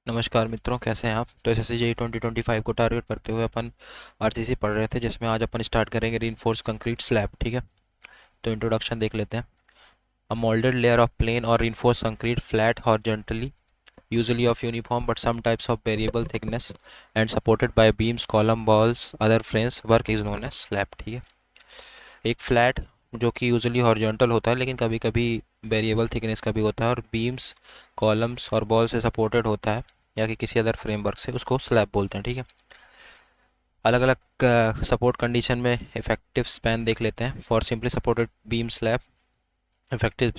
नमस्कार मित्रों, कैसे हैं आप। तो एसएससी जेईई 2025 को टारगेट करते हुए अपन आरसीसी पढ़ रहे थे, जिसमें आज अपन स्टार्ट करेंगे रीइंफोर्स कंक्रीट स्लैब। ठीक है, तो इंट्रोडक्शन देख लेते हैं। अ मोल्डेड लेयर ऑफ प्लेन और reinforce concrete flat horizontally, usually of uniform but some types of variable thickness and supported by beams, column, walls, other frames, work is known as slab। ठीक है, एक flat जो कि usually horizontal होता है, लेकिन कभी कभी वेरिएबल थिकनेस का भी होता है, और बीम्स, कॉलम्स और बॉल से सपोर्टेड होता है या कि किसी अदर फ्रेमवर्क से, उसको स्लैब बोलते हैं। ठीक है, अलग अलग सपोर्ट कंडीशन में इफेक्टिव स्पैन देख लेते हैं। For simply supported beam slab, effective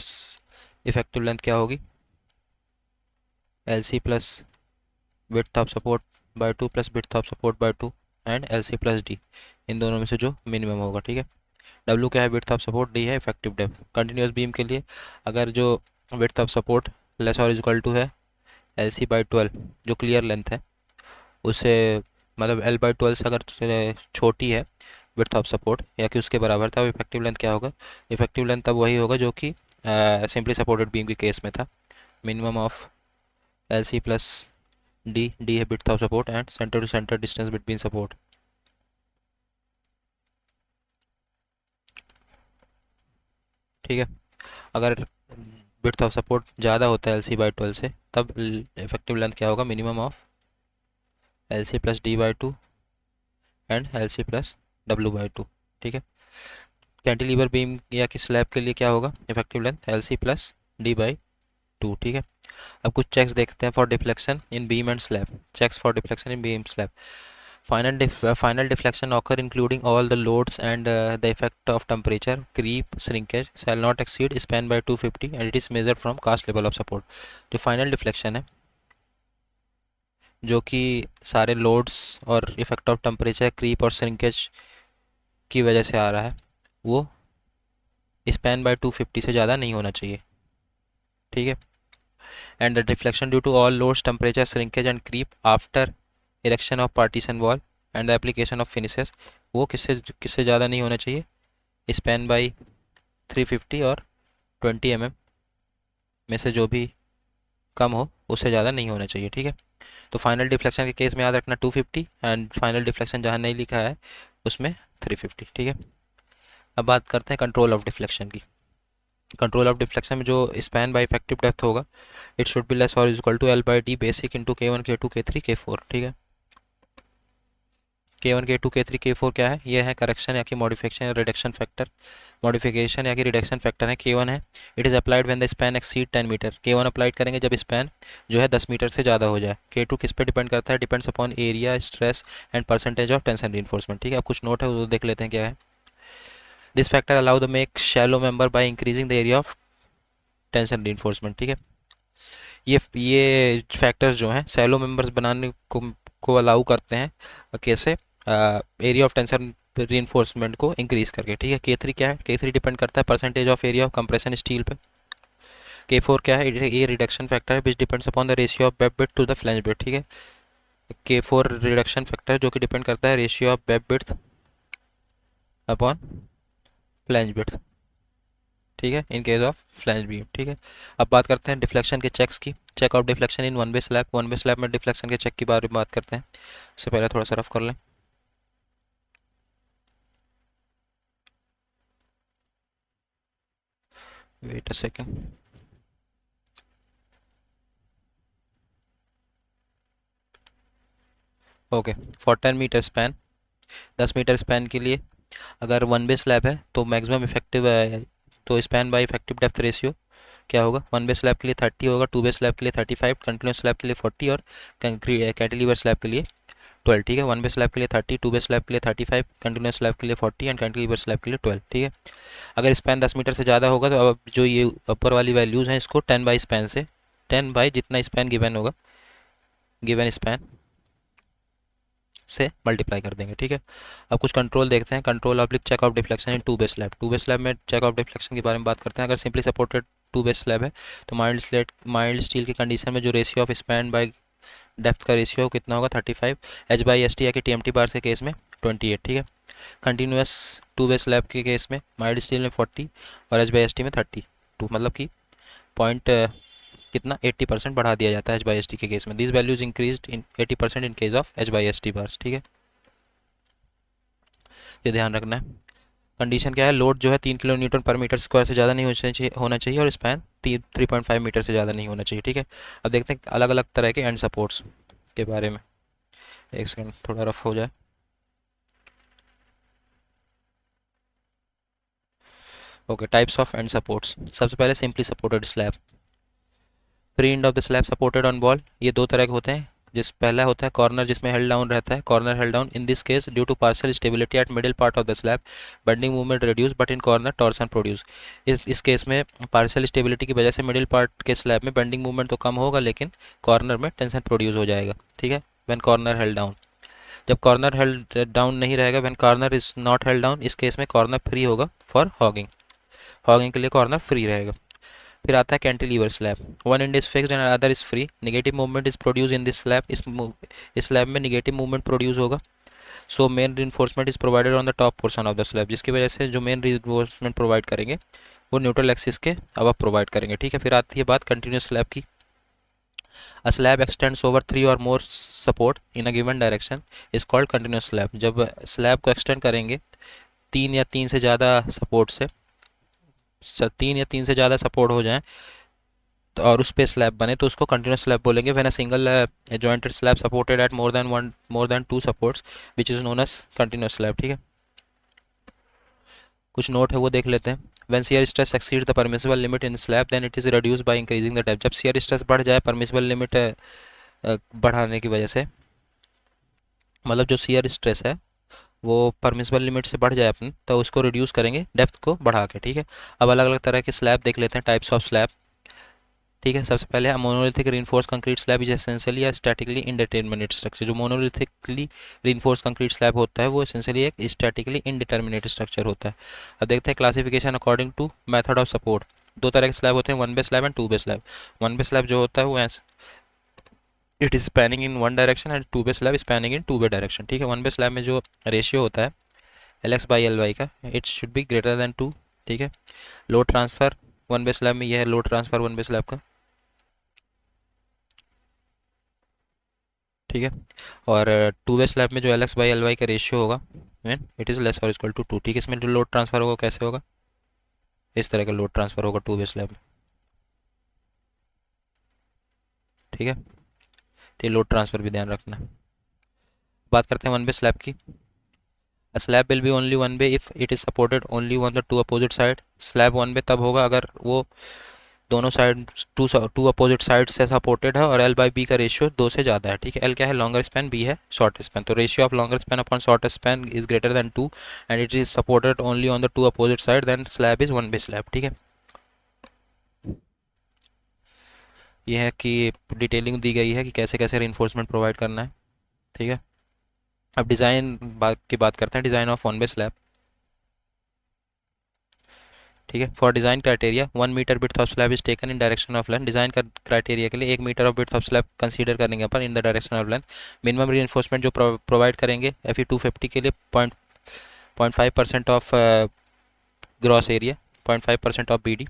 effective length क्या होगी, l C plus width of support by 2 plus width of support by 2 and L C plus d, इन दोनों में से जो मिनिमम होगा। ठीक है, डब्ल्यू क्या है, विड्थ ऑफ सपोर्ट, डी है इफेक्टिव डेप्थ। कंटिन्यूस बीम के लिए अगर जो विड्थ ऑफ सपोर्ट लेस और इक्वल टू है एल सी बाई 12, जो क्लियर लेंथ है उसे, मतलब एल बाई 12 से अगर छोटी है विड्थ ऑफ सपोर्ट या कि उसके बराबर, तब इफेक्टिव लेंथ क्या होगा, इफेक्टिव लेंथ तब वही होगा जो कि सिंपली सपोर्टेड बीम के केस में था। Minimum of L C plus d, d है width of support and centre to centre distance between support. ठीक है, अगर विड्थ ऑफ सपोर्ट ज़्यादा होता है एल सी बाई 12 से, तब इफेक्टिव लेंथ क्या होगा, minimum of L C plus D by 2 and L C plus W by 2। ठीक है, कैंटिलीवर बीम या कि स्लैब के लिए क्या होगा, effective length L C plus D by 2। ठीक है, अब कुछ चेक्स देखते हैं for deflection in beam and slab. Checks for deflection in beam slab. Final deflection occur including all the loads and the effect of temperature, creep, shrinkage shall not exceed span by 250 and it is measured from cast level of support। जो final deflection है, जो कि सारे loads और effect of temperature, creep और shrinkage की वजह से आ रहा है, वो स्पैन बाय 250 से ज़्यादा नहीं होना चाहिए। ठीक है, and the deflection due to all loads, temperature, shrinkage and creep after erection of partition wall and the application of finishes, वो किससे किससे ज़्यादा नहीं होना चाहिए, स्पैन बाई 350 और 20 mm में से जो भी कम हो उससे ज़्यादा नहीं होना चाहिए। ठीक है, तो फाइनल डिफ्लेक्शन के केस में याद रखना 250, एंड फाइनल डिफ्लेक्शन जहाँ नहीं लिखा है उसमें 350। ठीक है, अब बात करते हैं कंट्रोल ऑफ डिफ्लेक्शन की। कंट्रोल ऑफ डिफ्लेक्शन में जो स्पैन बाय इफेक्टिव डेप्थ होगा, इट शुड बी लेस और equal to L by D basic into K1 K2 K3 K4। ठीक है, K1 K2 K3 K4 क्या है, ये है करेक्शन या कि मॉडिफिकेशन या रिडक्शन फैक्टर। मॉडिफिकेशन या कि रिडक्शन फैक्टर है K1 है। It is applied when the span exceed 10 metre. K1 applied करेंगे जब स्पैन जो है 10 मीटर से ज़्यादा हो जाए। K2 किस पे डिपेंड करता है, depends upon area, stress and percentage of tension reinforcement. ठीक है, अब कुछ नोट है वो देख लेते हैं क्या है। This factor allow the make shallow member bye increasing the area of tension reinforcement. ठीक है, ये फैक्टर्स जो हैं सैलो मेंबर्स बनाने को अलाउ करते हैं, कैसे, एरिया ऑफ टेंशन रीइंफोर्समेंट को इंक्रीज करके। ठीक है, K3 क्या है, K3 डिपेंड करता है percentage of area of compression steel पे। K4 क्या है, ये रिडक्शन फैक्टर है which depends upon the ratio of web width to the flange width. ठीक है, K4 रिडक्शन फैक्टर जो कि डिपेंड करता है ratio of web width upon flange width. ठीक है, in case of flange beam. ठीक है, अब बात करते हैं डिफ्लेक्शन के चेक्स की। Check of deflection in one way slab. One way slab में डिफ्लेक्शन के चेक के बारे में बात करते हैं। उससे पहले थोड़ा सा रफ कर लें। Wait a second. Okay, for 10 metre span, 10 metre span के लिए अगर वन वे स्लैब है तो मैक्सिमम इफेक्टिव है, तो span by effective depth ratio क्या होगा, वन वे स्लैब के लिए 30 होगा, टू वे स्लैब के लिए 35, कंटिन्यूस स्लैब के लिए 40 और कैंटिलीवर स्लैब के लिए 12। ठीक है, वन वे स्लैब के लिए 30, टू वे स्लैब के लिए 35, कंटिन्यूस स्लैब के लिए 40 एंड कैंटिलीवर स्लैब के लिए 12। ठीक है, अगर स्पैन 10 मीटर से ज़्यादा होगा तो अब जो ये ऊपर वाली वैल्यूज़ हैं इसको 10 बाई स्पैन से, 10 बाई जितना स्पैन गिवन होगा, गिवन स्पैन से मल्टीप्लाई कर देंगे। ठीक है, अब कुछ कंट्रोल देखते हैं। Control oblique check of deflection in two base slab. Two base slab में चेक ऑफ डिफ्लेक्शन के बारे में बात करते हैं। अगर simply supported two base slab है तो माइल्ड स्टील की कंडीशन में जो ratio of span by depth का रेशियो कितना होगा, 35। एच बाई एस टी या कि TMT बार के केस में 28। ठीक है, कंटिन्यूस टू बेस स्लैब के केस में माइल्ड स्टील में 40 और एच बाई एस टी में 32, मतलब कि पॉइंट कितना 80% बढ़ा दिया जाता है एच बाई एस टी के केस में। This values increase in 80% in case of H by S T bars, ठीक है, ये ध्यान रखना है। कंडीशन क्या है, लोड जो है 3 किलो न्यूटन पर मीटर स्क्वायर से ज़्यादा नहीं होना चाहिए और स्पैन 3.5 मीटर से ज़्यादा नहीं होना चाहिए, ठीक है। अब देखते हैं अलग अलग तरह के एंड सपोर्ट्स के बारे में। एक सेकंड, थोड़ा रफ हो जाए। Okay, types of and supports. सबसे पहले simply supported slab. Free end of the slab supported on wall, ये दो तरह के होते हैं। जिस पहला होता है कॉर्नर, जिसमें हेल्ड डाउन रहता है, corner held down. In this case due to partial stability at middle part of the slab bending movement reduce but in corner torsion produce. इस केस में पार्शियल स्टेबिलिटी की वजह से मिडिल पार्ट के slab में bending movement तो कम होगा, लेकिन कॉर्नर में टेंशन प्रोड्यूस हो जाएगा, ठीक है, व्हेन कॉर्नर हेल्ड डाउन। जब कॉर्नर हेल्ड डाउन नहीं रहेगा, when corner is not held down, इस केस में कॉर्नर फ्री होगा फॉर हॉगिंग। हॉगिंग के लिए कॉर्नर फ्री रहेगा। फिर आता है cantilever slab. One and is fixed and other is free, negative movement is produce in this slab. इस स्लैब में नेगेटिव मूवमेंट प्रोड्यूस होगा। So main reinforcement is provided on the top portion of the slab, जिसकी वजह से जो main reinforcement provide करेंगे वो neutral axis के अब प्रोवाइड करेंगे, ठीक है। फिर आती है बात कंटिन्यूस स्लैब की। अ स्लैब एक्सटेंड्स ओवर 3 और more support in a given direction is called continuous slab. जब स्लैब को एक्सटेंड करेंगे 3 या 3 से ज़्यादा सपोर्ट हो जाएं तो और उस पे स्लैब बने तो उसको कंटिन्यूस स्लैब बोलेंगे। When a single jointed slab supported at more than 2 supports which is known as continuous slab, ठीक है। कुछ नोट है वो देख लेते हैं। When shear stress exceed the permissible limit in slab then it is reduce by increasing the depth. जब shear stress बढ़ जाए परमिसिबल लिमिट बढ़ाने की वजह से, मतलब जो शियर स्ट्रेस है वो परमिसिबल लिमिट से बढ़ जाए अपन, तो उसको रिड्यूस करेंगे डेप्थ को बढ़ा के, ठीक है। अब अलग अलग तरह के स्लैब देख लेते हैं, टाइप्स ऑफ स्लैब, ठीक है। सबसे पहले monolithic reinforce concrete slab is essentially या स्टैटिकली इंडिटरमिनेट स्ट्रक्चर। जो मोनोलिथिकली रीइंफोर्स कंक्रीट स्लैब होता है वो एसेंशियली एक स्टैटिकली इंडिटरमिनेट स्ट्रक्चर होता है। अब देखते हैं classification according to method of support. दो तरह के स्लैब होते हैं, one bay slab and two bay slab. One bay slab जो होता है वो it is spanning in one direction and two bay slab spanning in two bay direction, ठीक है। वन बे स्लैब में जो रेशियो होता है LX/LY का, it should B greater than 2, ठीक है। Load transfer one bay slab में यह है, load transfer one bay slab का, ठीक है। और टू वे स्लैब में जो LX/LY का रेशियो होगा मैन इट इज़ लेस और इक्वल टू 2, ठीक है। इसमें जो लोड ट्रांसफर होगा कैसे होगा, इस तरह का लोड ट्रांसफर होगा टू वे स्लैब में, ठीक है। तो ये लोड ट्रांसफर भी ध्यान रखना है। बात करते हैं वन वे स्लैब की। A slab will be only one way if it is supported only on the two opposite side। Slab one वे तब होगा अगर वो दोनों साइड टू अपोजिट साइड से सपोर्टेड है और L/B का रेशियो 2 से ज़्यादा है, ठीक है। L क्या है, लॉन्गर स्पैन, B है शॉर्ट स्पैन। तो ratio of longer span upon shorter span is greater than 2 and it is supported only on the two opposite side, then slab is one way slab, ठीक है। ये है कि detailing दी गई है कि कैसे कैसे रिइंफोर्समेंट प्रोवाइड करना है, ठीक है। अब डिज़ाइन की बात करते हैं, design of one way slab, ठीक है। For design criteria 1 metre width of slab is taken in direction of length. Design का क्राइटेरिया के लिए 1 metre of width of slab consider करेंगे अपन in the direction of length. Minimum reinforcement जो provide करेंगे FE 250 के लिए 0.5% of gross area, 0.5% of BD,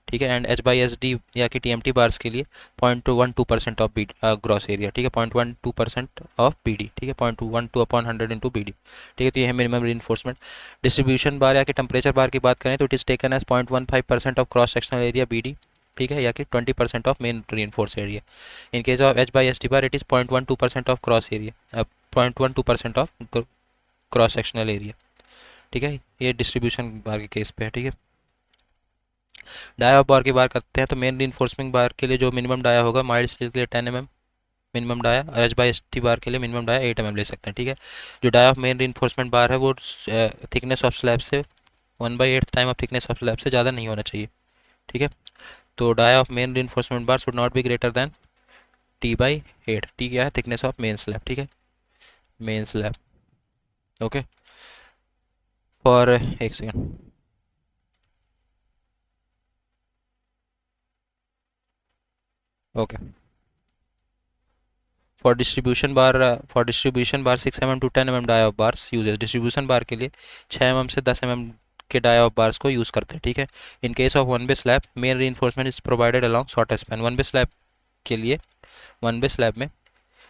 ठीक है। एंड H/SD या कि TMT बार्स के लिए 0.12% ऑफ ग्रॉस एरिया, ठीक है, 0.12% ऑफ BD, ठीक है, 0.12 अपॉन 100 इंटू BD, ठीक है। तो ये है मिनिमम रीइंफोर्समेंट। डिस्ट्रीब्यूशन बार या कि टेम्परेचर बार की बात करें तो it is taken as 0.15% of cross sectional area BD, ठीक है, या कि 20% of main reinforce area. In case of H/SD bar it is 0.12% of cross area, 0.12% of cross sectional area, ठीक है। ये डिस्ट्रीब्यूशन बार के केस पे है, ठीक है। डाया ऑफ बार की बात करते हैं तो मेन रीइंफोर्समेंट बार के लिए जो मिनिमम डाया होगा, माइल्ड स्टील के लिए 10 mm मिनिमम डाया, और H/ST बार के लिए मिनिमम डाया 8 mm ले सकते हैं, ठीक है। जो dia of main reinforcement bar है वो थिकनेस ऑफ स्लैब से 1/8 time of thickness of slab से ज़्यादा नहीं होना चाहिए, ठीक है। तो dia of main reinforcement bar should not be greater than T/8। T क्या है, थिकनेस ऑफ मेन स्लैब, ठीक है, मेन स्लैब, ओके। फॉर एक second, okay. For distribution bar 6 mm to 10 mm dia of bars uses. Distribution bar के लिए 6 mm से 10 mm के dia of bars को यूज़ करते हैं, ठीक है। In case of one bay slab main reinforcement is provided along shorter span. One bay slab के लिए, वन बे स्लैब में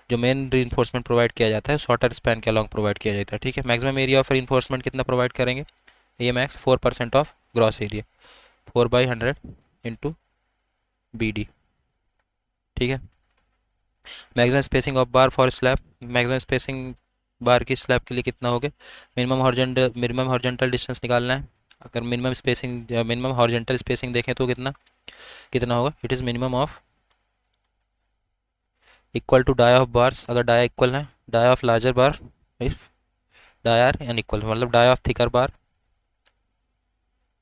जो मेन री इन्फोर्समेंट प्रोवाइड किया जाता है शॉर्टर स्पैन के अलॉन्ग प्रोवाइड किया जाता है, ठीक है। Maximum area of reinforcement कितना प्रोवाइड करेंगे, ये max 4% of gross area, 4/100 into BD, ठीक है। Maximum spacing of bar for slab, maximum spacing bar की स्लैब के लिए कितना हो गया, मिनिमम हॉरिजॉन्टल डिस्टेंस निकालना है। अगर मिनिमम हॉरिजॉन्टल स्पेसिंग देखें तो कितना कितना होगा, it is minimum of equal to dia of bars. अगर डाया इक्वल है, dia of larger bar dia are unequal, मतलब dia of thicker bar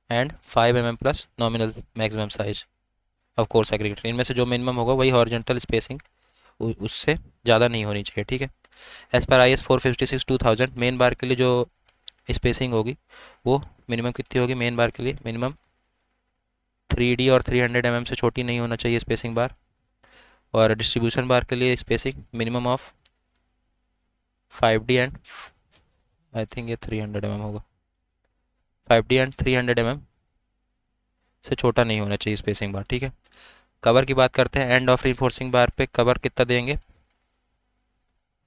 and 5 mm plus nominal maximum size of coarse aggregator. इनमें से जो minimum होगा वही horizontal spacing उससे ज़्यादा नहीं होनी चाहिए, ठीक है। एज पर IS 456/2000 मेन बार के लिए जो स्पेसिंग होगी वो मिनिमम कितनी होगी, मेन बार के लिए मिनिमम 3D और 300 mm से छोटी नहीं होना चाहिए स्पेसिंग बार। और डिस्ट्रीब्यूशन बार के लिए spacing minimum of 5D and I think ये 300 mm होगा, 5D एंड 300 mm से छोटा नहीं होना चाहिए स्पेसिंग बार, ठीक है। कवर की बात करते हैं, एंड ऑफ रीइंफोर्सिंग बार पे कवर कितना देंगे,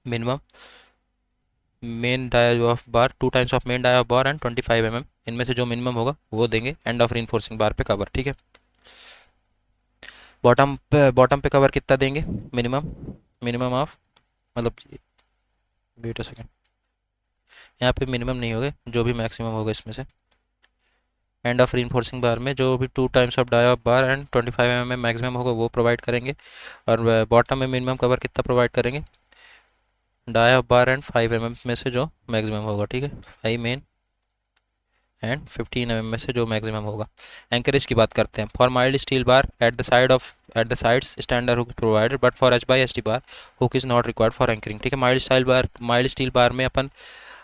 minimum main dia of bar 2 times of main dia of bar and 25 mm, इनमें से जो मिनिमम होगा वो देंगे एंड ऑफ रीइंफोर्सिंग बार पे कवर, ठीक है। बॉटम पे कवर कितना देंगे, मिनिमम ऑफ, मतलब वेट अ सेकेंड, यहाँ पे मिनिमम नहीं होगा, जो भी मैक्सिमम होगा इसमें से। एंड ऑफ रीइंफोर्सिंग बार में जो भी 2 times of dia of bar and 25 mm maximum होगा वो प्रोवाइड करेंगे। और बॉटम में मिनिमम कवर कितना प्रोवाइड करेंगे, dia of bar and 5 mm में से जो मैक्सिमम होगा, ठीक है। 5 मेन एंड 15 mm में से जो मैक्सिमम होगा। एंकरेज की बात करते हैं, for mild steel bar at the sides standard hook provided, but for HSD bar hook is not required for anchoring, ठीक है। माइल्ड स्टील बार में अपन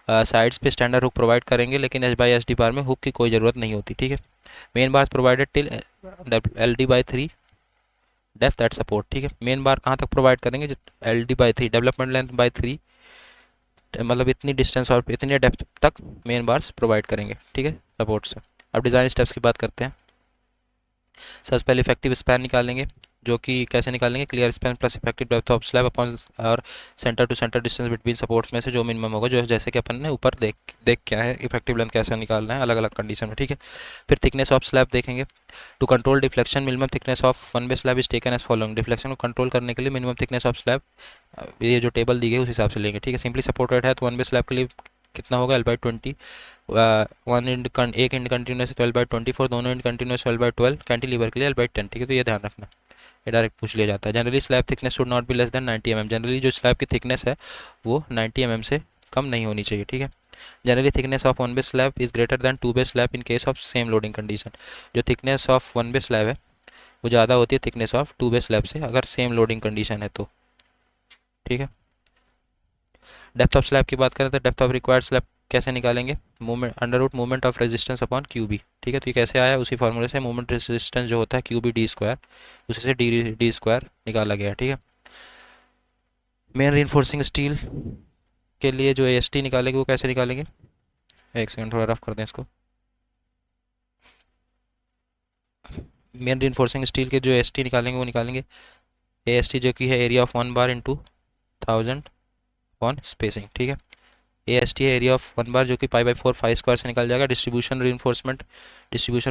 साइड्स पे स्टैंडर्ड हुक प्रोवाइड करेंगे, लेकिन HSD बार में हुक की कोई ज़रूरत नहीं होती, ठीक है। मेन बार provided till LD/3 depth eight support, ठीक है। मेन बार कहाँ तक प्रोवाइड करेंगे, LD/3 डेवलपमेंट लेंथ बाई 3, मतलब इतनी डिस्टेंस और इतनी डेप्थ तक मेन बार्स प्रोवाइड करेंगे, ठीक है, सपोर्ट से। अब डिज़ाइन स्टेप्स की बात करते हैं। सबसे पहले इफेक्टिव स्पैन निकालेंगे, जो कि कैसे निकालेंगे, clear span plus effective depth of slab upon और centre to centre distance between supports में से जो मिनिमम होगा, जो जैसे कि अपन ने ऊपर देख क्या है इफेक्टिव लेंथ कैसे निकालना है अलग अलग कंडीशन में, ठीक है। फिर थिकनेस ऑफ स्लैब देखेंगे, to control deflection minimum thickness of one bay slab is taken as following. Deflection को कंट्रोल करने के लिए मिनिमम थिकनेस ऑफ स्लैब ये जो टेबल दी गई उस हिसाब से लेंगे, ठीक है। सिंपली सपोर्टेड है तो वन बे स्लैब के लिए कितना होगा, L/20, एक इंड कंटिन्यूस 12/24, दोनों इंड कंटिन्यूस 12/12, कैंटिलीवर के लिए L/10, ठीक है। तो ये ध्यान रखना, ये डायरेक्ट पूछ लिया जाता है। Generally slab thickness should not be less than 90 mm, generally जो स्लैब की थिकनेस है वो 90 mm से कम नहीं होनी चाहिए, ठीक है। Generally thickness of one bay slab is greater than two bay slab in case of same loading condition, जो thickness of one bay slab है वो ज़्यादा होती है thickness of two bay slab से अगर सेम लोडिंग कंडीशन है तो, ठीक है। डेप्थ ऑफ स्लैब की बात करें तो डेप्थ ऑफ रिक्वायर्ड स्लैब कैसे निकालेंगे, movement of resistance upon QB, ठीक है। तो ये कैसे आया, उसी फॉर्मूले से मूवमेंट रेजिस्टेंस जो होता है QB/d², उसी से D² निकाला गया, ठीक है। मेन रीइंफोर्सिंग स्टील के लिए जो AST निकालेंगे वो कैसे निकालेंगे, एक सेकंड थोड़ा रफ कर दें इसको। मेन रीइंफोर्सिंग स्टील के जो AST निकालेंगे वो निकालेंगे AST जो कि है area of one bar into 1000 on spacing, ठीक है। AST है एरिया ऑफ वन बार जो कि π/4 5² से निकल जाएगा। डिस्ट्रीब्यूशन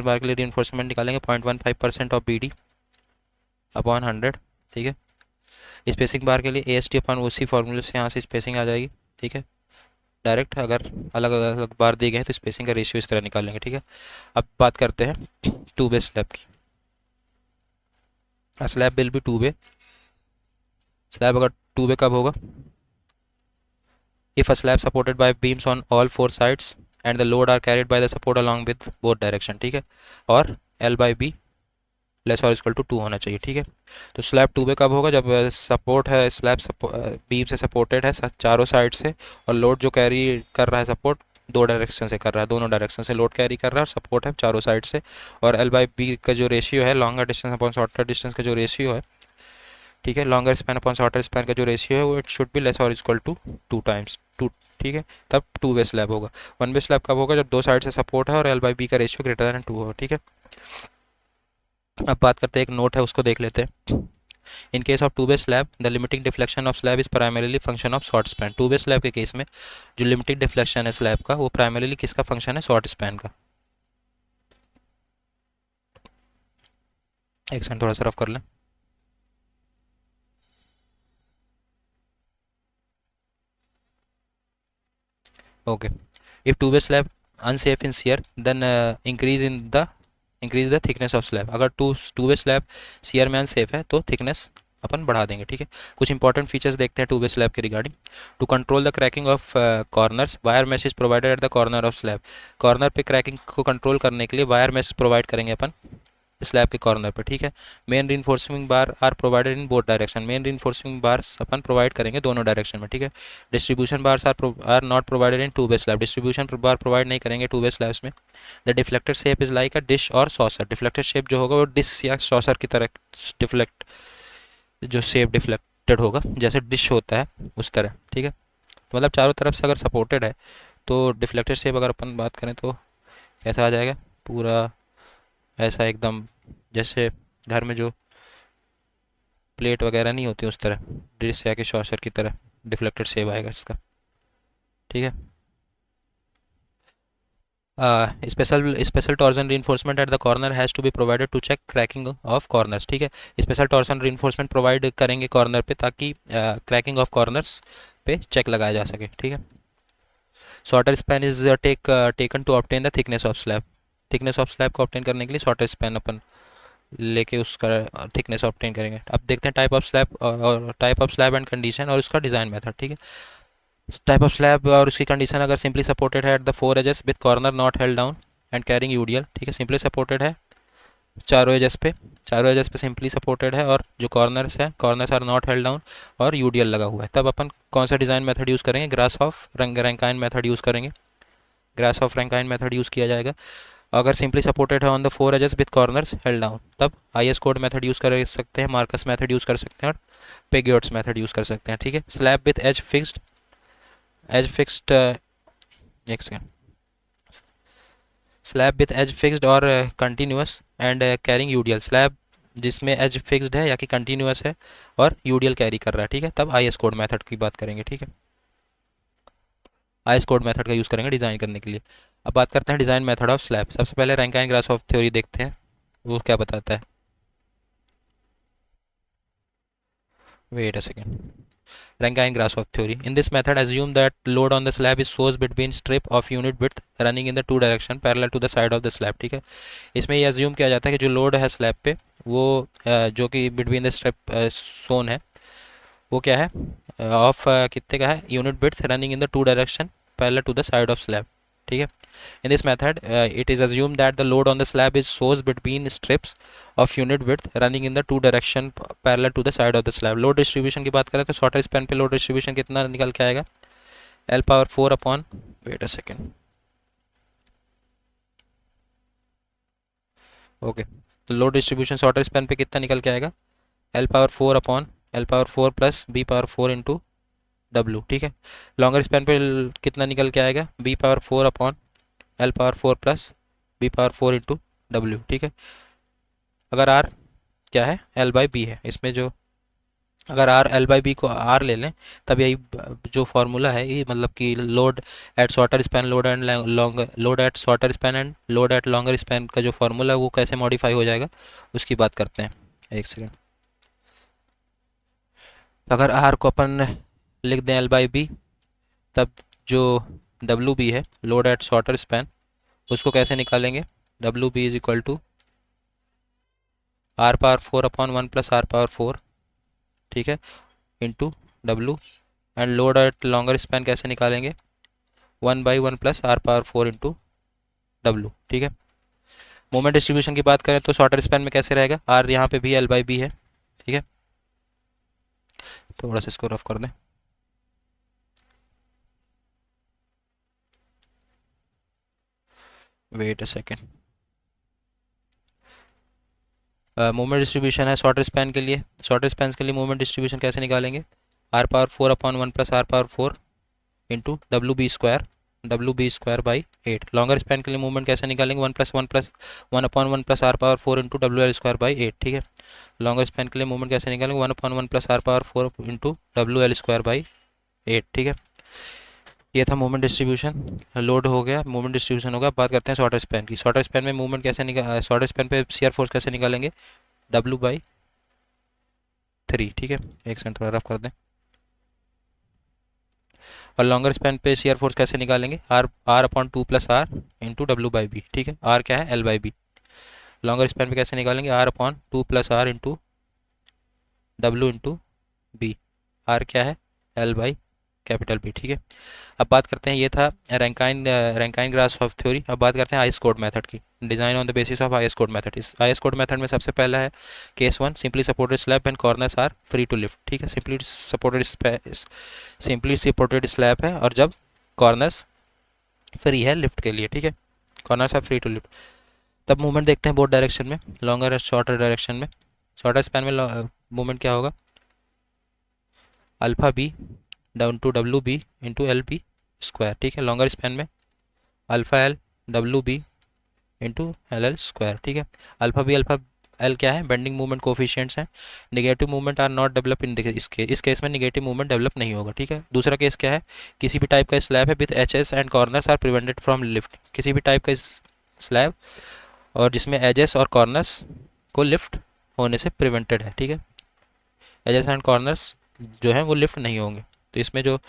बार के लिए रीइंफोर्समेंट निकालेंगे 0.15% ऑफ BD अपॉन 100, ठीक है। स्पेसिंग बार के लिए AST अपॉन उसी फॉर्मूले से यहाँ से स्पेसिंग आ जाएगी, ठीक है। डायरेक्ट अगर अलग अलग बार दिए गए हैं तो स्पेसिंग का रेशियो इस तरह निकालेंगे, ठीक है। अब बात करते हैं टू बे स्लैब की। Slab will be two bay, slab अगर टू बे कब होगा, if a slab supported by beams on all 4 sides and the load are carried by the support along with both direction, ठीक है। और L/B less और equal to 2 होना चाहिए, ठीक है। तो स्लैब 2 पे कब होगा, जब सपोर्ट है, स्लैब बीम से सपोर्टेड है चारों साइड से और लोड जो कैरी कर रहा है सपोर्ट दो डायरेक्शन से कर रहा है, दोनों डायरेक्शन से लोड कैरी कर रहा है और सपोर्ट है चारों साइड से। और L/B का जो रेशियो है longer distance upon shorter distance का जो रेशियो है, ठीक है, longer span upon shorter span का जो रेशियो है वो इट शुड बी लेस और इक्वल टू 2 टाइम्स ठीक है, तब टू वे स्लैब होगा। वन वे स्लैब कब होगा? जब दो साइड से सपोर्ट है और एल बाई बी का रेशियो ग्रेटर देन 2 होगा, ठीक है। अब बात करते हैं, एक नोट है उसको देख लेते हैं। इन case of to way slab the limiting deflection of slab is primarily function of short span. To way slab के केस में जो लिमिटिंग डिफ्लेक्शन है स्लैब का, वो प्राइमरीली किसका फंक्शन है? शॉर्ट स्पैन का। एक सेकंड थोड़ा सा रफ कर लें। Okay, if two way slab unsafe in shear then increase the thickness of slab. अगर टू वे स्लैब शियर में अनसेफ है तो थिकनेस अपन बढ़ा देंगे, ठीक है। कुछ इंपॉर्टेंट फीचर्स देखते हैं टू वे स्लैब के regarding. To control the cracking of corners wire mesh is provided at the corner of slab. Corner पे क्रैकिंग को कंट्रोल करने के लिए वायर मेश प्रोवाइड करेंगे अपन स्लैब के कॉर्नर पर, ठीक है। Main reinforcing bar are provided in both direction. Main reinforcing bars अपन प्रोवाइड करेंगे दोनों डायरेक्शन में, ठीक है। Distribution bars are not provided in two way slab. Distribution bar provide नहीं करेंगे टू वे स्लैब्स में। The deflected shape is like a dish or saucer. Deflected shape जो होगा वो डिश या सॉसर की तरह डिफ्लेक्ट, जो शेप डिफ्लेक्टेड होगा जैसे डिश होता है उस तरह, ठीक है। तो मतलब चारों तरफ से अगर सपोर्टेड है तो डिफ्लेक्टेड शेप अगर अपन बात करें तो कैसा आ जाएगा? पूरा ऐसा एकदम जैसे घर में जो प्लेट वगैरह नहीं होती उस तरह, डिश या कि सॉसर की तरह डिफ्लेक्टेड शेप आएगा इसका, ठीक है। Special torsion reinforcement at the corner has to be provided to check cracking of corners, ठीक है। स्पेशल टॉर्जन रीइंफोर्समेंट प्रोवाइड करेंगे कॉर्नर पे ताकि क्रैकिंग ऑफ कॉर्नर्स पे चेक लगाया जा सके, ठीक है। Shorter span is taken to obtain the thickness of slab. Thickness of slab को ऑब्टेन करने के लिए शॉर्टर स्पैन अपन लेके उसका थिकनेस ऑब्टेन करेंगे। अब देखते हैं type of slab and condition और उसका डिज़ाइन मेथड, ठीक है। टाइप ऑफ स्लैब और उसकी कंडीशन, अगर सिंपली सपोर्टेड है at the four edges with corner not held down and carrying UDL, ठीक है। सिंपली सपोर्टेड है चारों एजेस पे सिंपली सपोर्टेड है और जो corners are not held down और यूडीएल लगा हुआ है, तब अपन कौन सा डिज़ाइन मेथड यूज़ करेंगे? Grashof Rankine method use करेंगे। Grashof Rankine method use किया जाएगा। अगर सिंपली सपोर्टेड है on the four edges with corners held down, तब आईएस कोड मेथड यूज़ कर सकते हैं, मार्कस मेथड यूज़ कर सकते हैं और पेग्योट्स मेथड यूज़ कर सकते हैं, ठीक है। स्लैब विथ एज फिक्स्ड एक second slab with edge fixed और continuous and carrying UDL. Slab जिसमें एज फिक्स्ड है या कि कंटिन्यूस है और यूडीएल कैरी कर रहा है, ठीक है, तब आईएस कोड मेथड की बात करेंगे, ठीक है। आईएस कोड मेथड का यूज़ करेंगे डिज़ाइन करने के लिए। अब बात करते हैं डिज़ाइन मेथड ऑफ स्लैब। सबसे पहले रैंकाइन ग्रास ऑफ थ्योरी देखते हैं, वो क्या बताता है। Wait a second. Rankine Grashof theory. In this method, assume that load on the slab is source between strip of unit width running in the two direction parallel to the side of the slab, ठीक है। इसमें ये assume किया जाता है कि जो load है स्लैब पे वो जो कि बिटवीन द स्ट्रिप सोन है वो क्या है? ऑफ कितने का है? Unit width running in the two direction parallel to the side of slab, ठीक है। In this method, it is assumed that the load on the slab is sourced between strips of unit width running in the two direction parallel to the side of the slab. Load distribution की बात करें तो shorter span पे load distribution कितना निकल के आएगा? L power 4 upon, wait a second, okay, तो लोड डिस्ट्रीब्यूशन शॉर्टर स्पैन पे कितना निकल के आएगा? L power 4 upon L power 4 plus B power 4 into W, ठीक है। लॉन्गर स्पैन पे कितना निकल के आएगा? B power 4 upon L power 4 plus B power 4 into W, ठीक है। अगर R क्या है? L बाई बी है इसमें, जो अगर R L बाई बी को R ले लें तब यही जो फॉर्मूला है ये, मतलब कि load at shorter span, load at shorter span and load at longer span का जो फॉर्मूला है वो कैसे मॉडिफाई हो जाएगा उसकी बात करते हैं। एक सेकेंड। अगर R को अपन लिख दें L बाई बी, तब जो डब्ल्यू बी है लोड एट शॉर्टर स्पैन उसको कैसे निकालेंगे? W B is equal to R power 4 upon 1 plus R power 4, ठीक है, into W. And load at longer span कैसे निकालेंगे? 1/1 plus R power 4 into W, ठीक है। मोमेंट डिस्ट्रीब्यूशन की बात करें तो शॉर्टर स्पैन में कैसे रहेगा? आर यहाँ पे भी L बाई बी है, ठीक है। थोड़ा सा इसको रफ कर दें। Wait a second. Moment distribution है शॉर्टर स्पैन के लिए मोमेंट डिस्ट्रीब्यूशन कैसे निकालेंगे? R power 4 upon 1 plus R power 4 W B square by 8। Longer span के लिए मूवमेंट कैसे निकालेंगे, one upon one plus R power 4 into W L square by 8। ठीक है, लॉन्गर स्पैन के लिए मूवमेंट कैसे निकालेंगे, one upon one plus R power 4 into W L square by 8। ठीक है, ये था मूवमेंट डिस्ट्रीब्यूशन। लोड हो गया, मूवमेंट डिस्ट्रीब्यूशन होगा। बात करते हैं शॉर्टर स्पैन की। शॉर्टर स्पैन में मूवमेंट कैसे शॉर्टर स्पैन पे शियर फोर्स कैसे निकालेंगे, डब्ल्यू बाई 3। ठीक है, एक सेकंड थोड़ा रफ कर दें। और लॉन्गर स्पैन पे शियर फोर्स कैसे निकालेंगे, R upon 2 plus R into W by B. ठीक है, आर क्या है, L by B. Longer span पे कैसे निकालेंगे, R upon 2 plus R into W into B. R क्या है, एल बाई कैपिटल बी। ठीक है, अब बात करते हैं, ये था रैंकाइन ग्रासहोफ थ्योरी। अब बात करते हैं आइस कोड मेथड की। Design on the basis of IS code method. इस आईएस कोड मेथड में सबसे पहला है case 1, simply supported slab and corners are free to lift. ठीक है, सिंपली सपोर्टेड स्लैब है और जब कॉर्नर्स फ्री है लिफ्ट के लिए। ठीक है, corners are free to lift. तब मूवमेंट देखते हैं बोथ डायरेक्शन में, लॉन्गर और शॉर्टर डायरेक्शन में। शॉर्टर स्पैन में मूवमेंट क्या होगा, alpha B down to W B into L B square. ठीक है, लॉन्गर स्पैन में alpha L W B into L L square. ठीक है, अल्फा एल क्या है, बेंडिंग मूवमेंट कोफिशिएंट्स हैं। Negative movement are not develop in इस case में निगेटिव मूवमेंट डेवलप नहीं होगा। ठीक है, दूसरा केस क्या है, किसी भी टाइप का स्लैब है with H S and corners are prevented from lift. किसी भी टाइप का स्लैब और जिसमें एजेस और कॉर्नर्स को लिफ्ट होने से प्रिवेंटेड है। ठीक है, एजेस एंड कॉर्नर्स जो है वो लिफ्ट नहीं होंगे। तो इसमें जो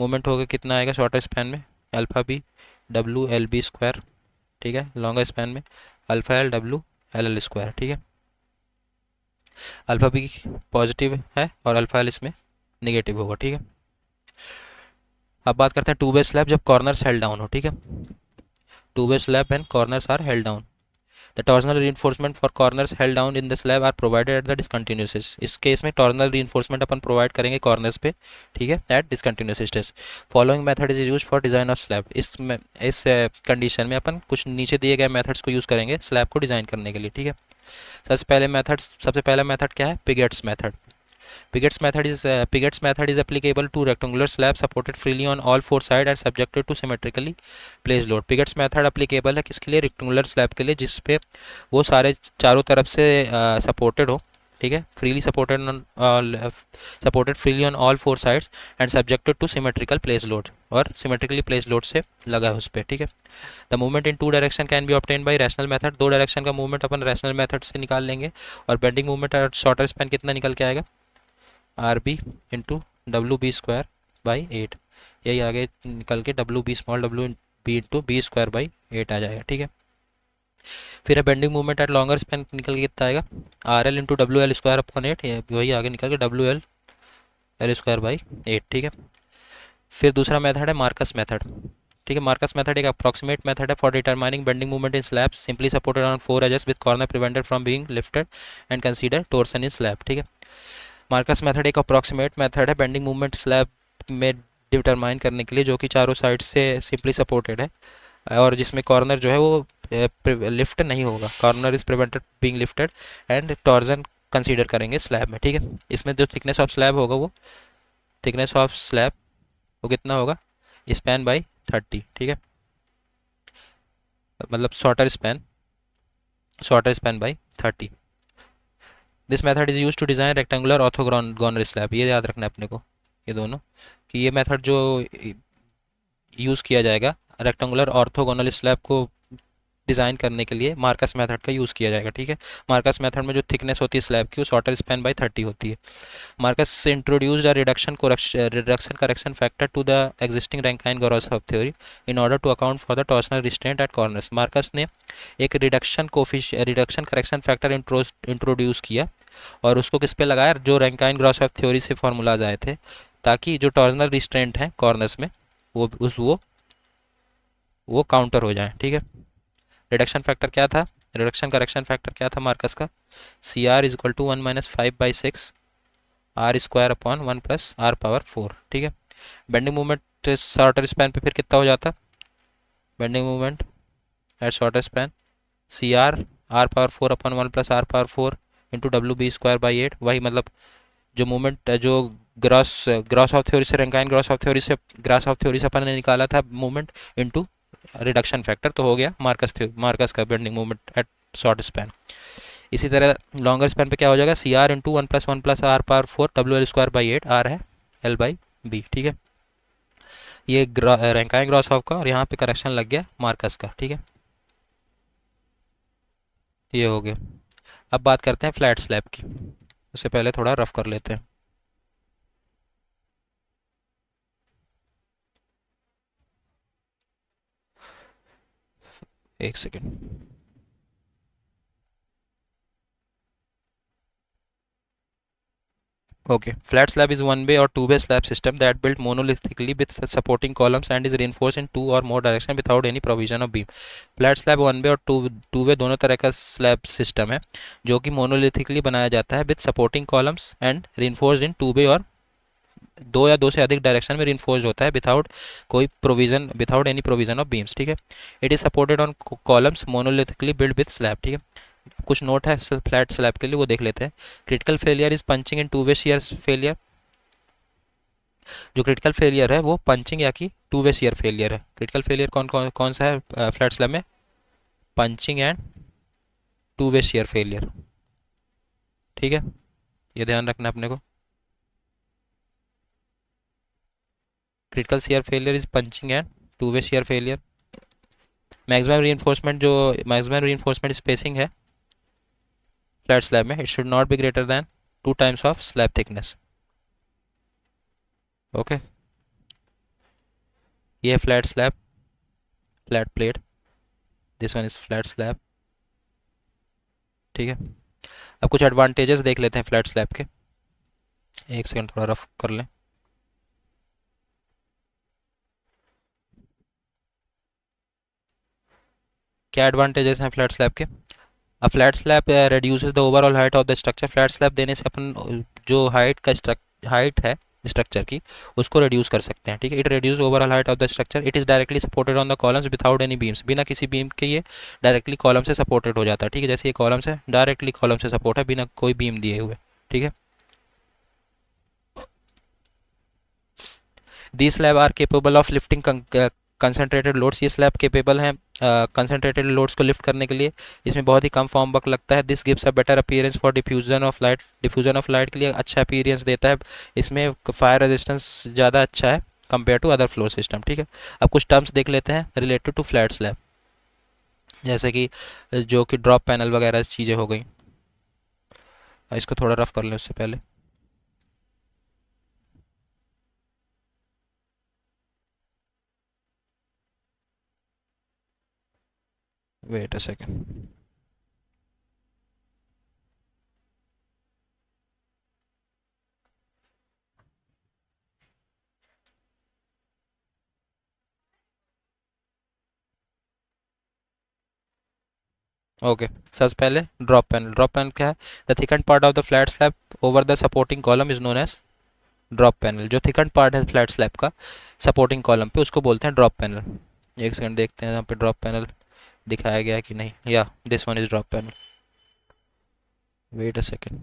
मूवमेंट होगा कितना आएगा शॉर्टर स्पैन में, alpha B W L B square. ठीक है, लॉन्गर स्पैन में alpha L W L L square. ठीक है, अल्फा बी पॉजिटिव है और अल्फा एल इसमें निगेटिव होगा। ठीक है, अब बात करते हैं टू वे स्लैब जब कॉर्नर्स हेल्ड डाउन हो। ठीक है, two way slab and corners are held down. The torsional reinforcement for corners held down in the slab are provided at the discontinuous. इस केस में टॉर्जनल reinforcement अपन provide करेंगे corners पे। ठीक है, at discontinuous stage. Following method is use for design of slab. इस condition में अपन कुछ नीचे दिए गए मेथड्स को यूज़ करेंगे स्लैब को डिज़ाइन करने के लिए। ठीक है, सबसे पहला मेथड क्या है, पिगेट्स method. Pigot's method is applicable to rectangular slab supported freely on all four sides and subjected to symmetrically placed load. Pigot's method applicable है किसके लिए, रेक्टेंगुलर स्लैब के लिए जिसपे वो सारे चारों तरफ से सपोर्टेड हो। ठीक है, supported freely on all four sides and subjected to symmetrical place load, और सिमेट्रिकली प्लेस लोड से लगा है उस पर। ठीक है, the movement in two direction can be obtain by rational method. दो डायरेक्शन का मूवमेंट अपन रैशनल मेथड से निकाल लेंगे। और बेंडिंग मूवमेंट और शॉर्टर स्पैन कितना निकल के आएगा, R B into W B square by 8। यही आगे निकल के W B small W B into B square by 8 आ जाएगा। ठीक है, फिर है bending movement at longer span निकल के कितना आएगा, R L into W L square upon 8। वही आगे निकल के W L L square by 8। ठीक है, फिर दूसरा मेथड है मार्कस मेथड। ठीक है, मार्कस मेथड एक अप्रॉक्सीमेट मेथड है for determining bending movement in slab simply supported on four edges with corner prevented from being lifted and consider torsion in slab. ठीक है, मार्कस मेथड एक approximate method है bending movement slab में determine करने के लिए जो कि चारों साइड से सिंपली सपोर्टेड है और जिसमें कॉर्नर जो है वो लिफ्ट नहीं होगा। Corner is prevented being lifted and torsion consider करेंगे स्लैब में। ठीक है, इसमें जो थिकनेस ऑफ स्लैब होगा वो थिकनेस ऑफ स्लैब वो कितना होगा, स्पैन बाई 30। ठीक है, मतलब shorter span by 30। This method is use to design rectangular orthogonal slab. ये याद रखना है अपने को, ये दोनों, कि ये मेथड जो यूज़ किया जाएगा रेक्टेंगुलर ऑर्थोगोनल स्लैब को डिज़ाइन करने के लिए मार्कस मेथड का यूज़ किया जाएगा। ठीक है, मार्कस मेथड में जो थिकनेस होती है स्लैब की वो शॉर्टर स्पैन बाई 30 होती है। Marcus introduced a reduction correction factor to the existing Rankine Grashof theory in order to account for the torsional restraint at corners. Marcus ने एक रिडक्शन करेक्शन फैक्टर इंट्रोड्यूस किया और उसको किस पे लगाया, जो रैंकाइन-ग्रासहोफ थ्योरी से फार्मूलाज आए थे, ताकि जो टॉर्सनल रिस्ट्रेंट हैं कॉर्नर्स में वो काउंटर हो जाए। ठीक है, रिडक्शन फैक्टर क्या था, रिडक्शन करेक्शन फैक्टर क्या था मार्कस का, C R is equal to 1-5/6 R square upon 1 plus R power 4। ठीक है, बेंडिंग मूवमेंट शॉर्टर स्पैन पे फिर कितना हो जाता, bending movement at shorter span C R R power 4 upon 1 plus R power 4 into W B square by 8। वही मतलब जो मूवमेंट जो ग्रॉस ग्रॉस ऑफ थ्योरी से रैंकाइन ग्रॉस ऑफ थ्योरी से अपन ने निकाला था मूवमेंट इनटू रिडक्शन फैक्टर, तो हो गया मार्कस का bending movement at short span. इसी तरह लॉन्गर स्पैन पे क्या हो जाएगा, C R into one plus R power 4 W L square by 8, R है एल बाई बी, ठीक है। ये रैंकाइन ग्रॉस ऑफ का, और यहाँ पे करेक्शन लग गया मार्कस का, ठीक है। ये हो गया। अब बात करते हैं फ्लैट स्लैब की, उससे पहले थोड़ा रफ कर लेते हैं। एक second. Okay, flat slab is one way or two way slab system that built monolithically with supporting columns and is reinforced in two or more direction without any provision of beam. Flat slab one way और two way दोनों तरह का slab system है जो कि मोनोलिथिकली बनाया जाता है with supporting columns and reinforced in two वे, और दो या दो से अधिक डायरेक्शन में reinforced होता है without any provision of beams, ठीक है। It is supported on columns monolithically build with slab, ठीक है। कुछ नोट है फ्लैट स्लैब के लिए, वो देख लेते हैं। Critical failure is punching in two way shear failure. जो क्रिटिकल फेलियर है वो पंचिंग या कि टू वे शियर फेलियर है। क्रिटिकल फेलियर कौन सा है फ्लैट स्लैब में, punching and two way shear failure, ठीक है। ये ध्यान रखना अपने को। Critical shear failure is punching and two way shear failure. Maximum reinforcement spacing है फ्लैट स्लैब में, it should not be greater than 2 times of slab thickness. Okay, ये है flat slab, flat plate, this one is flat slab, ठीक है। अब कुछ advantages देख लेते हैं फ्लैट स्लैब के। एक सेकंड थोड़ा रफ कर लें। क्या एडवांटेजेस हैं फ्लैट स्लैब के। A flat slab reduces the overall height of the structure. Flat slab देने से अपन जो हाइट है स्ट्रक्चर की, उसको रिड्यूस कर सकते हैं, ठीक है। It reduce overall height of the structure. It is directly supported on the columns without any beams. बिना किसी बीम के ये डायरेक्टली कॉलम से सपोर्टेड हो जाता है, ठीक है। जैसे ये कॉलम से डायरेक्टली कॉलम से सपोर्ट है बिना कोई बीम दिए हुए, ठीक है। The slab are capable of lifting concentrated loads. ये स्लैब केपेबल हैं कंसनट्रेटेड लोड्स को लिफ्ट करने के लिए। इसमें बहुत ही कम फॉर्म वर्क लगता है। This gives a better appearance for diffusion of light के लिए अच्छा अपीयरेंस देता है। इसमें फायर रेजिस्टेंस ज़्यादा अच्छा है compare to other floor system, ठीक है। अब कुछ टर्म्स देख लेते हैं रिलेटेड टू फ्लैट स्लैब, जैसे कि जो कि ड्रॉप पैनल वगैरह चीज़ें हो गई। इसको थोड़ा रफ कर लें उससे पहले। Wait a second. ओके, सबसे पहले ड्रॉप पैनल क्या है। The thicken part of the flat slab over the supporting column is known as drop panel. जो थिकन पार्ट है फ्लैट स्लैब का सपोर्टिंग कॉलम पे, उसको बोलते हैं ड्रॉप पैनल। एक सेकंड देखते हैं यहाँ पे ड्रॉप पैनल दिखाया गया है कि नहीं। या this one is drop panel. Wait a second.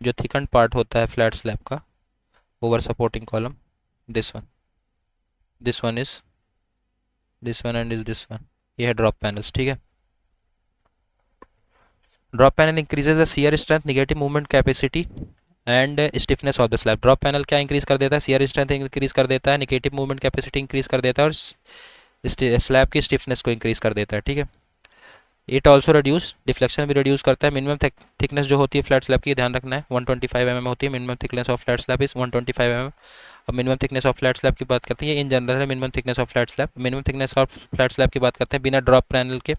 जो थिकन पार्ट होता है फ्लैट स्लैब का over supporting column, this one, this one is this one and is this one, ये है ड्रॉप पैनल्स, ठीक है। Drop panel increases the shear strength, negative movement capacity and stiffness of the slab. Drop panel क्या increase कर देता है, shear strength increase कर देता है, नेगेटिव मूवमेंट कैपेसिटी इंक्रीज कर देता है, और स्लैब की स्टिफनेस को इंक्रीज कर देता है, ठीक है। इट ऑल्सो रिड्यूस डिफ्लेक्शन भी रिड्यूस करता है। मिनिमम थिकनेस जो होती है फ्लैट स्लैब की, ध्यान रखना है 125 mm होती है। Minimum thickness of flat slab is 125 mm। अब minimum thickness of flat slab की बात करते हैं, ये इन जनरल है minimum thickness of flat slab. Minimum thickness of flat slab की बात करते हैं बिना ड्रॉप पैनल के,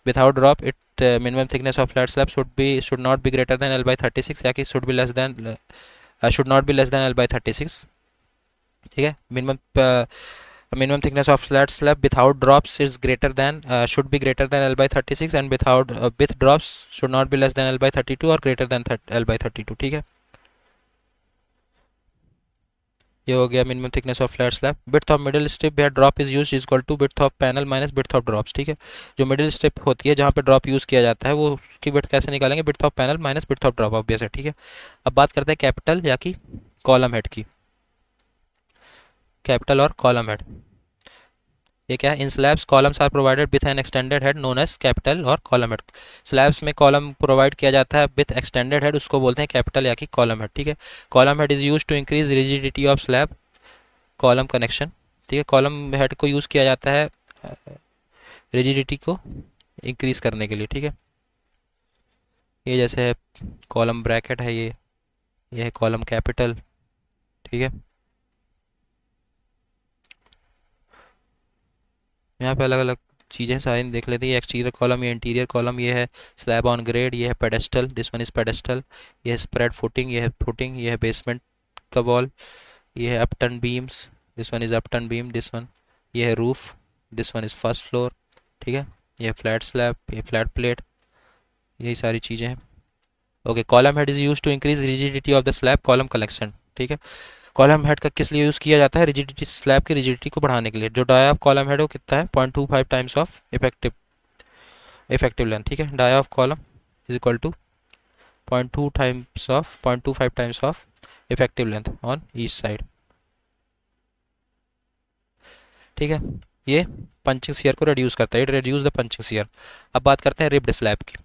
without drop. It minimum thickness of flat slab should not be greater then L/36, या कि should not be less than L/36, ठीक है। Minimum thickness of flat slab without drops is greater than should be greater than L/36, and with drops should not be less than L/32 or greater than L/32, ठीक है। ये हो गया minimum thickness of flat slab. Width of middle strip where drop is use equal to width of panel minus width of drops. ठीक है, जो middle strip होती है जहाँ पे ड्रॉप यूज़ किया जाता है वो उसकी विड्थ कैसे निकालेंगे, width of panel minus width of drop obvious है। ठीक है, अब बात करते हैं कैपिटल या कि कॉलम हेड की। कैपिटल और कॉलम हेड ये क्या है, in slabs columns are provided with an extended head known as capital और कॉलम हेड। स्लैब्स में कॉलम प्रोवाइड किया जाता है विथ एक्सटेंडेड हेड, उसको बोलते हैं कैपिटल या कि कॉलम हेड। ठीक है, column head is use to increase rigidity of slab column connection. ठीक है, कॉलम हेड को यूज़ किया जाता है रिजिडिटी को इंक्रीज करने के लिए। ठीक है, ये जैसे है कॉलम ब्रैकेट है, ये है कॉलम कैपिटल। ठीक है, यहाँ पे अलग अलग चीज़ें सारी देख लेते हैं। एक्सटीरियर कॉलम, ये इंटीरियर कॉलम, ये है स्लैब ऑन ग्रेड, ये है pedestal, this one is pedestal, ये है स्प्रेड फुटिंग, ये है फुटिंग, ये है बेसमेंट का वॉल, ये है upturn beams, this one is upturn beam, this one, ये है roof, this one is first floor. ठीक है, ये फ्लैट स्लैब, ये फ्लैट प्लेट, यही सारी चीज़ें हैं। Okay, column head is use to increase rigidity of the slab column collection. ठीक है, कॉलम हेड का किस लिए यूज़ किया जाता है, रिजिडिटी, स्लैब की रिजिडिटी को बढ़ाने के लिए। जो डाया ऑफ कॉलम हेड है वो कितना है, 0.25 टाइम्स ऑफ इफेक्टिव लेंथ। ठीक है, dia of column is equal to 0.25 times of effective length on each side. ठीक है, ये पंचिंग सीयर को रिड्यूस करता है, it reduce the punching shear. अब बात करते हैं रिब्ड स्लैब की।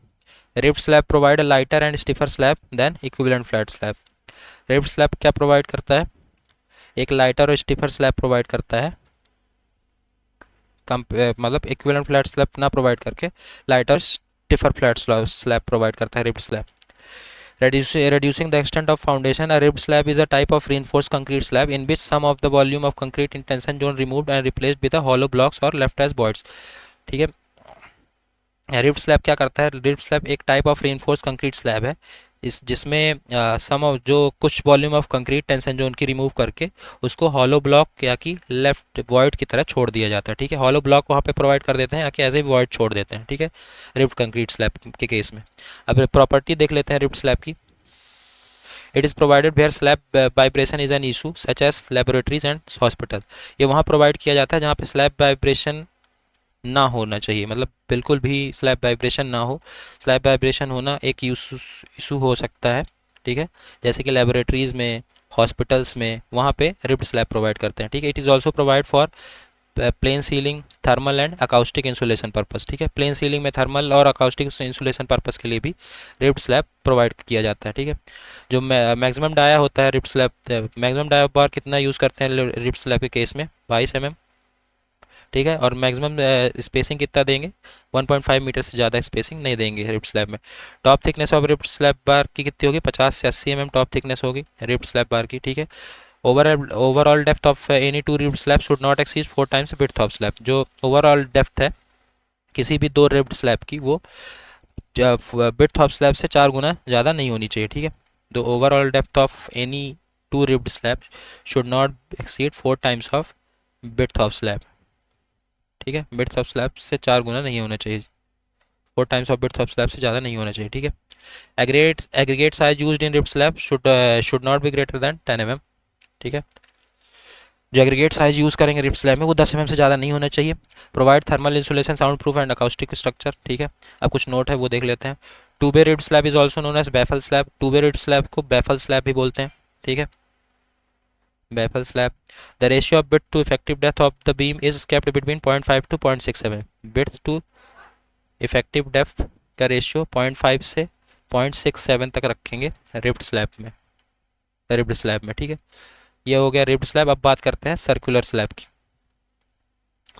Ribbed slab provide a lighter and stiffer slab than equivalent flat slab. Ribbed slab क्या प्रोवाइड करता है, एक लाइटर और स्टिफर स्लैब प्रोवाइड करता है, मतलब इक्विवेलेंट फ्लैट स्लैब ना प्रोवाइड करके lighter stiffer flat slab provide करता है ribbed slab. Reducing the extent of foundation, a ribbed slab is a type of reinforced concrete slab in which some of the volume of concrete in tension zone removed and replaced with a hollow blocks or left as voids। ठीक है, ribbed slab क्या करता है, ribbed slab एक type of reinforced concrete slab है इस जिसमें सम of जो कुछ volume of concrete tension zone की रिमूव करके उसको हॉलो ब्लॉक या कि लेफ्ट वॉइड की तरह छोड़ दिया जाता है। ठीक है, हॉलो ब्लॉक वहाँ पे प्रोवाइड कर देते हैं या कि एज ए वॉइड छोड़ देते हैं। ठीक है, रिब्ड कंक्रीट स्लैब के केस में। अब प्रॉपर्टी देख लेते हैं रिब्ड स्लैब की। It is provided where slab vibration is an issue such as laboratories and hospital. ये वहाँ प्रोवाइड किया जाता है जहाँ पे स्लैब वाइब्रेशन ना होना चाहिए, मतलब बिल्कुल भी स्लैब वाइब्रेशन ना हो। स्लैब वाइब्रेशन होना एक इशू हो सकता है। ठीक है, जैसे कि लेबोरेटरीज़ में, हॉस्पिटल्स में, वहाँ पे रिब्ड स्लैब प्रोवाइड करते हैं। ठीक है, it is also provide for plain ceiling, thermal and acoustic insulation purpose. ठीक है, प्लेन सीलिंग में थर्मल और अकाउस्टिक इंसुलेशन पर्पस के लिए भी रिब्ड स्लैब प्रोवाइड किया जाता है। ठीक है, जो मैक्सिमम डाया होता है रिब्ड स्लैब, मैक्सिमम डाया बार कितना यूज़ करते हैं रिब्ड स्लैब के केस में, 22 mm। ठीक है, और मैक्सिमम स्पेसिंग कितना देंगे, 1.5 मीटर से ज़्यादा स्पेसिंग नहीं देंगे रिब्ड स्लैब में। Top thickness of ribbed slab bar की कितनी होगी, 50 से 80 mm टॉप थिकनेस होगी रिब्ड स्लैब बार की। ठीक है, overall depth of any two ribbed slab should not exceed 4 times width of slab. जो ओवरऑल डेप्थ है किसी भी दो रिब्ड स्लैब की वो विड्थ ऑफ स्लैब से 4 गुना ज़्यादा नहीं होनी चाहिए। ठीक है, the overall depth of any two ribbed slab should not exceed 4 times of width of slab. ठीक है, विड्थ ऑफ स्लैब से 4 गुना नहीं होना चाहिए, 4 times of width of slab से ज़्यादा नहीं होना चाहिए। ठीक है, aggregate size used in ribbed slab should not be greater than 10 mm। ठीक है, जो एग्रीगेट साइज यूज़ करेंगे रिब्ड स्लैब में वो 10 mm से ज़्यादा नहीं होना चाहिए। Provide thermal insulation, sound proof and acoustic structure. ठीक है, अब कुछ नोट है वो देख लेते हैं। Two bay ribbed slab is also known as baffle slab. Two bay ribbed slab को बैफल स्लैब भी बोलते हैं। ठीक है, baffle slab. The ratio of bit to effective depth of the beam is kept between 0.5 to 0.67। Bit to effective depth का ratio 0.5 से 0.67 तक रखेंगे रिब्ड स्लैब में, रिब्ड स्लैब में। ठीक है, ये हो गया रिब्ड स्लैब। अब बात करते हैं सर्कुलर स्लैब की।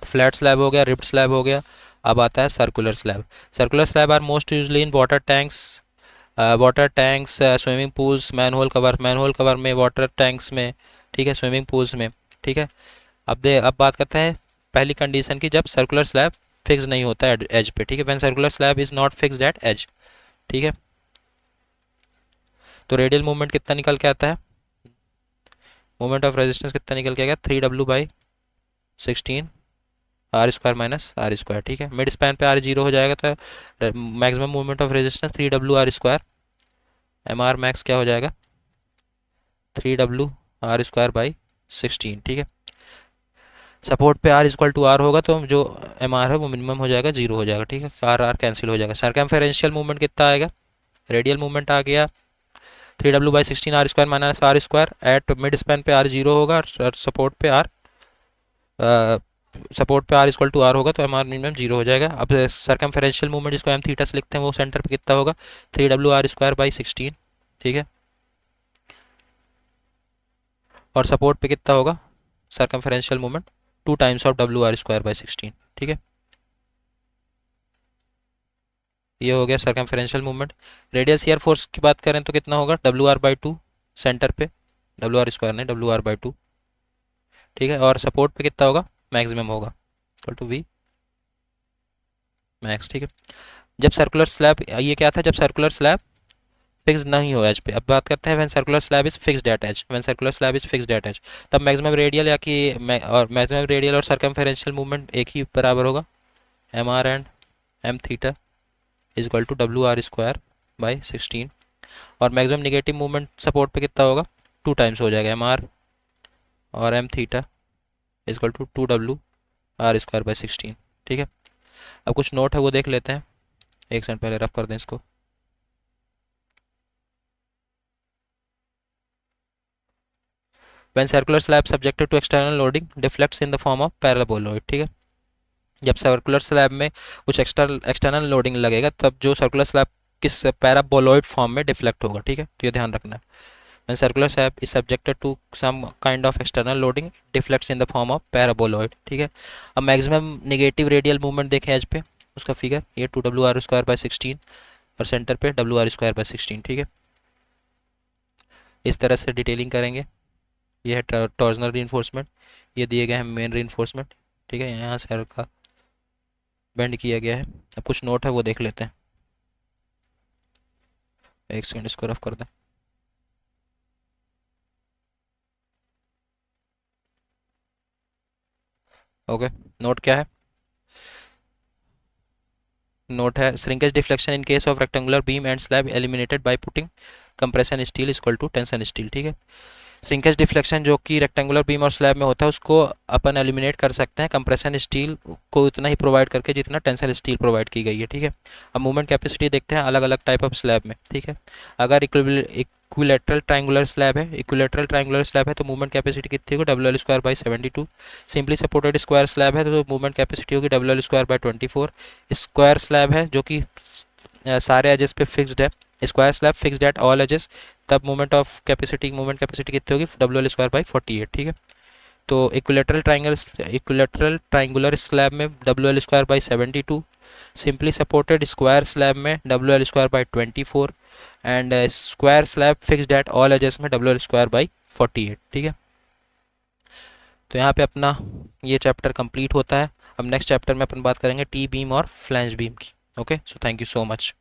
फ्लैट स्लैब हो गया, रिब्ड स्लैब हो गया, अब आता है circular slab. Circular slab are most usually in water tanks, swimming pools, manhole cover में, वाटर टैंक्स में। ठीक है, स्विमिंग पूल्स में। ठीक है, अब बात करते हैं पहली कंडीशन की, जब सर्कुलर स्लैब फिक्स नहीं होता है एज पे। ठीक है, when circular slab is not fixed at edge. ठीक है, तो रेडियल मूवमेंट कितना निकल के आता है, मोमेंट ऑफ रेजिस्टेंस कितना निकल के आ गया, 3W/16 R² माइनस R²। ठीक है, मिड स्पैन पे R 0 हो जाएगा तो maximum moment of resistance 3W/R²। MR max क्या हो जाएगा, 3W/R² 16, ठीक है। सपोर्ट पे आर इक्वल टू आर होगा तो जो एम आर है वो मिनिमम हो जाएगा, जीरो हो जाएगा, ठीक है। आर आर कैंसिल हो जाएगा। सर्कमफेरेंशियल मूवमेंट कितना आएगा? रेडियल मूवमेंट आ गया 3W/16 R square minus R square. At mid span पे आर जीरो होगा और सपोर्ट पे आर इक्वल टू आर होगा तो एम आर मिनिमम जीरो हो जाएगा। अब सर्कमफेरेंशियल मूवमेंट जिसको एम थीटा से लिखते हैं वो सेंटर पे कितना होगा? 3W/r²/16, ठीक है। और सपोर्ट पे कितना होगा सर्कमफेरेंशियल मूवमेंट? 2 टाइम्स ऑफ W/r²/16, ठीक है। ये हो गया सर्कमफेरेंशियल मूवमेंट। रेडियल शियर फोर्स की बात करें तो कितना होगा? WR/2 सेंटर पे, WR² नहीं, WR/2, ठीक है। और सपोर्ट पे कितना होगा? मैक्सिमम होगा, इक्वल टू V मैक्स, ठीक है। जब सर्कुलर स्लैब, ये क्या था? जब सर्कुलर स्लैब फिक्स नहीं हो एज पे। अब बात करते हैं when circular slab is fixed at edge. When circular slab is fixed at edge तब मैक्सिमम रेडियल या कि और मैक्सिमम रेडियल और सर्कमफेरेंशियल मूवमेंट एक ही बराबर होगा, M R and M theta is equal to WR²/16। और मैक्सिमम निगेटिव मूवमेंट सपोर्ट पे कितना होगा? 2 टाइम्स हो जाएगा, एम आर और M theta is equal to 2WR²/16, ठीक है। अब कुछ नोट है वो देख लेते हैं, एक सेकंड पहले रफ कर दें इसको। When circular slab subjected to external loading deflects in the form of paraboloid, ठीक है। जब सर्कुलर स्लैब में कुछ एक्सटर्नल लोडिंग लगेगा तब जो सर्कुलर स्लैब किस पैराबोलॉइड फॉर्म में डिफ्लेक्ट होगा, ठीक है। तो ये ध्यान रखना है। When circular slab is subjected to some kind of external loading deflects in the form of paraboloid, ठीक है। अब मैक्सिमम नेगेटिव रेडियल मूवमेंट देखें एज पे, उसका फिगर ये 2WR²/16 और सेंटर पे WR²/16, ठीक है। इस तरह से डिटेलिंग करेंगे। ये है टॉर्जनल रीइंफोर्समेंट, ये दिए गए हैं मेन रीइंफोर्समेंट, ठीक है। यहाँ से हल्का बेंड किया गया है। अब कुछ नोट है वो देख लेते हैं, एक सेकंड इसको रफ कर दें। ओके, नोट क्या है? नोट है shrinkage deflection in case of rectangular beam and slab eliminated by putting compression steel equal to tension steel, ठीक है। श्रिंकेज डिफ्लेक्शन जो कि रेक्टेंगुलर बीम और स्लैब में होता है उसको अपन एलिमिनेट कर सकते हैं कंप्रेशन स्टील को उतना ही प्रोवाइड करके जितना टेंसल स्टील प्रोवाइड की गई है, ठीक है। अब मूवमेंट कैपेसिटी देखते हैं अलग अलग टाइप ऑफ स्लैब में, ठीक है। अगर इक्विलेटरल ट्रायंगुलर स्लैब है, तो मूवमेंट कैपेसिटी कितनी होगी? WL²/72। Simply supported square slab है तो मूवमेंट कैपेसिटी होगी WL²/24। स्क्वायर स्लैब है जो कि सारे एजेस पे फिक्स्ड है, square slab fixed at all ages, तब मूवमेंट कैपेसिटी कितनी होगी? WL²/48, ठीक है। तो इक्विलेटरल ट्राइंगुलर स्लैब में WL²/72, simply supported square slab में WL²/24 and square slab fixed at all ages में WL²/48, ठीक है। तो यहाँ पे अपना ये चैप्टर कंप्लीट होता है। अब नेक्स्ट चैप्टर में अपन बात करेंगे टी बीम और फ्लैंज बीम की। Okay, so thank you so much.